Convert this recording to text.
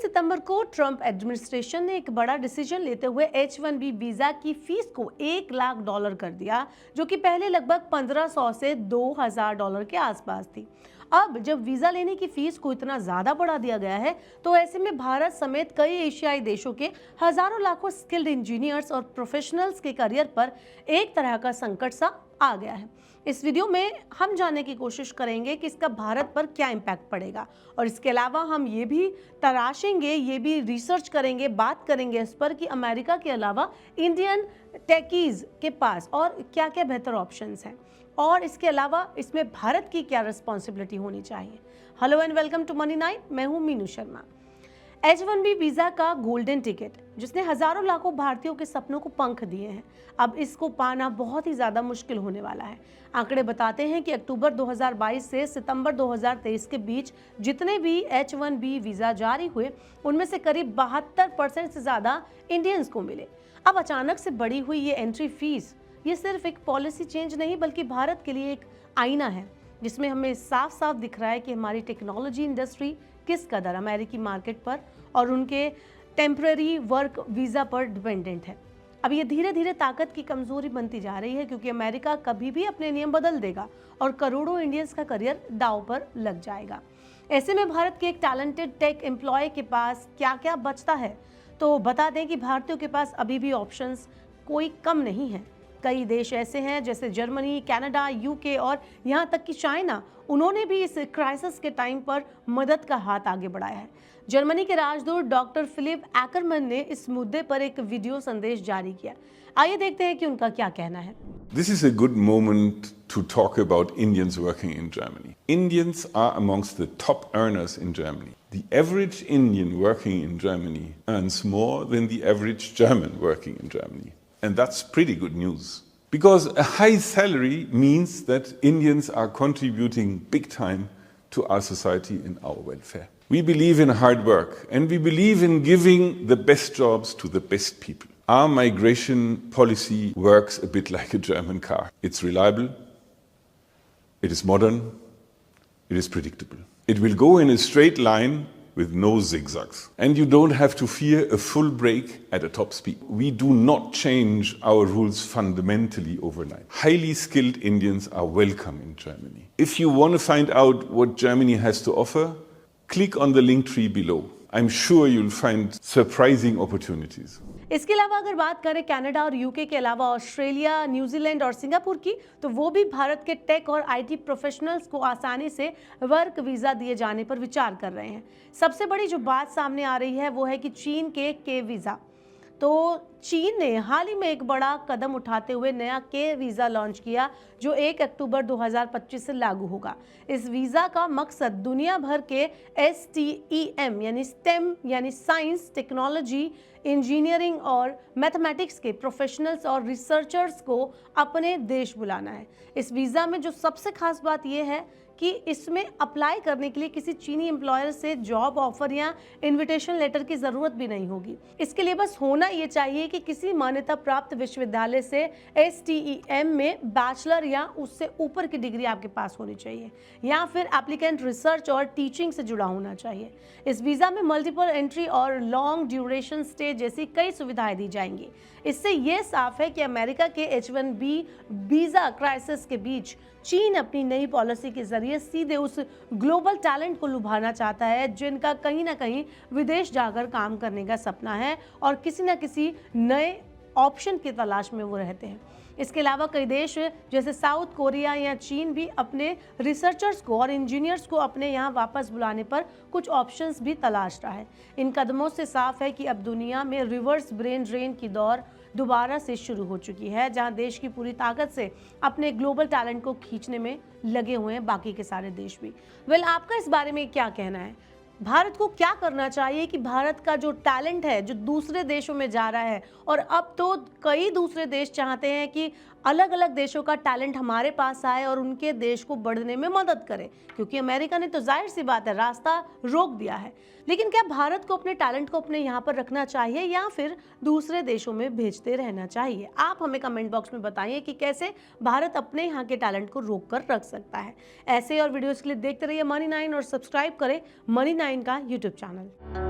सितंबर को Trump administration ने एक बड़ा डिसीजन लेते हुए H-1B वीजा की फीस को $1 लाख कर दिया, जो कि पहले लगभग 1500 से $2000 के आसपास थी। अब जब वीजा लेने की फीस को इतना ज्यादा बढ़ा दिया गया है, तो ऐसे में भारत समेत कई एशियाई देशों के हजारों लाखों स्किल्ड इंजीनियर्स और प्रोफेशनल्स के करियर पर एक तरह का संकट सा आ गया है। इस वीडियो में हम जानने की कोशिश करेंगे कि इसका भारत पर क्या इम्पैक्ट पड़ेगा, और इसके अलावा हम ये भी तराशेंगे, ये भी रिसर्च करेंगे, बात करेंगे इस पर कि अमेरिका के अलावा इंडियन टेकीज के पास और क्या क्या बेहतर ऑप्शंस हैं, और इसके अलावा इसमें भारत की क्या रिस्पॉन्सिबिलिटी होनी चाहिए। Hello and welcome to Money 9। मैं हूँ मीनू शर्मा। H-1B वीजा का गोल्डन टिकट, जिसने हजारों लाखों भारतीयों के सपनों को पंख दिए हैं, अब इसको पाना बहुत ही ज्यादा मुश्किल होने वाला है। आंकड़े बताते हैं कि अक्टूबर 2022 से सितंबर 2023 के बीच जितने भी H-1B वीजा जारी हुए, उनमें से करीब 72% से ज्यादा इंडियंस को मिले। अब अचानक से बढ़ी हुई ये एंट्री फीस, ये सिर्फ एक पॉलिसी चेंज नहीं बल्कि भारत के लिए एक आईना है, जिसमें हमें साफ साफ दिख रहा है कि हमारी टेक्नोलॉजी इंडस्ट्री किस कदर अमेरिकी मार्केट पर और उनके टेम्पररी वर्क वीज़ा पर डिपेंडेंट है। अब ये धीरे धीरे ताकत की कमजोरी बनती जा रही है, क्योंकि अमेरिका कभी भी अपने नियम बदल देगा और करोड़ों इंडियंस का करियर दांव पर लग जाएगा। ऐसे में भारत के एक टैलेंटेड टेक एम्प्लॉय के पास क्या क्या बचता है, तो बता दें कि भारतीयों के पास अभी भी ऑप्शंस कोई कम नहीं है। कई देश ऐसे हैं जैसे जर्मनी, कनाडा, यूके और यहाँ तक कि चाइना, उन्होंने भी इस क्राइसिस के टाइम पर मदद का हाथ आगे बढ़ाया है। जर्मनी के राजदूत डॉक्टर फिलिप एक्करमैन ने इस मुद्दे पर एक वीडियो संदेश जारी किया। आइए देखते हैं कि उनका क्या कहना है। This is a good moment to talk about Indians working in Germany. Indians are amongst the top earners in Germany. The average Indian working in Germany earns more than the average German working in Germany. And that's pretty good news. Because a high salary means that Indians are contributing big time to our society and our welfare. We believe in hard work and we believe in giving the best jobs to the best people. Our migration policy works a bit like a German car. It's reliable, it is modern, it is predictable. It will go in a straight line with no zigzags. And you don't have to fear a full brake at a top speed. We do not change our rules fundamentally overnight. Highly skilled Indians are welcome in Germany. If you want to find out what Germany has to offer, click on the link tree below. I'm sure you'll find surprising opportunities. इसके अलावा अगर बात करें Canada और UK के अलावा Australia, New Zealand और Singapore की, तो वो भी भारत के टेक और आईटी प्रोफेशनल्स को आसानी से वर्क वीज़ा दिए जाने पर विचार कर रहे हैं। सबसे बड़ी जो बात सामने आ रही है वो है कि चीन के वीज़ा। तो चीन ने हाल ही में एक बड़ा कदम उठाते हुए नया के वीज़ा लॉन्च किया, जो 1 अक्टूबर 2025 से लागू होगा। इस वीज़ा का मकसद दुनिया भर के STEM यानी STEM यानी साइंस, टेक्नोलॉजी, इंजीनियरिंग और मैथमेटिक्स के प्रोफेशनल्स और रिसर्चर्स को अपने देश बुलाना है। इस वीज़ा में जो सबसे खास बात यह है कि इसमें अप्लाई करने के लिए किसी चीनी एम्प्लॉयर से जॉब ऑफर या इनविटेशन लेटर की ज़रूरत भी नहीं होगी। इसके लिए बस होना ये चाहिए कि किसी मान्यता प्राप्त विश्वविद्यालय से STEM में बैचलर या उससे ऊपर की डिग्री आपके पास होनी चाहिए, या फिर एप्लीकेंट रिसर्च और टीचिंग से जुड़ा होना चाहिए। इस वीज़ा में मल्टीपल एंट्री और लॉन्ग ड्यूरेशन स्टे जैसी कई सुविधाएं दी जाएंगी। इससे ये साफ है कि अमेरिका के H-1B वीज़ा क्राइसिस के बीच चीन अपनी नई पॉलिसी के जरिए सीधे उस ग्लोबल टैलेंट को लुभाना चाहता है, जिनका कहीं ना कहीं विदेश जाकर काम करने का सपना है और किसी न किसी नए ऑप्शन की तलाश में वो रहते हैं। इसके अलावा कई देश जैसे साउथ कोरिया या चीन भी अपने रिसर्चर्स को और इंजीनियर्स को अपने यहाँ वापस बुलाने पर कुछ ऑप्शंस भी तलाश रहा है। इन कदमों से साफ है कि अब दुनिया में रिवर्स ब्रेन ड्रेन की दौर दोबारा से शुरू हो चुकी है, जहां देश की पूरी ताकत से अपने ग्लोबल टैलेंट को खींचने में लगे हुए हैं बाकी के सारे देश भी। आपका इस बारे में क्या कहना है? भारत को क्या करना चाहिए कि भारत का जो टैलेंट है जो दूसरे देशों में जा रहा है, और अब तो कई दूसरे देश चाहते हैं कि अलग अलग देशों का टैलेंट हमारे पास आए और उनके देश को बढ़ने में मदद करे, क्योंकि अमेरिका ने तो जाहिर सी बात है रास्ता रोक दिया है। लेकिन क्या भारत को अपने टैलेंट को अपने यहाँ पर रखना चाहिए या फिर दूसरे देशों में भेजते रहना चाहिए? आप हमें कमेंट बॉक्स में बताइए कि कैसे भारत अपने यहाँ के टैलेंट को रोक कर रख सकता है। ऐसे और वीडियोस के लिए देखते रहिए मनी 9 और सब्सक्राइब करें मनी 9 का यूट्यूब चैनल।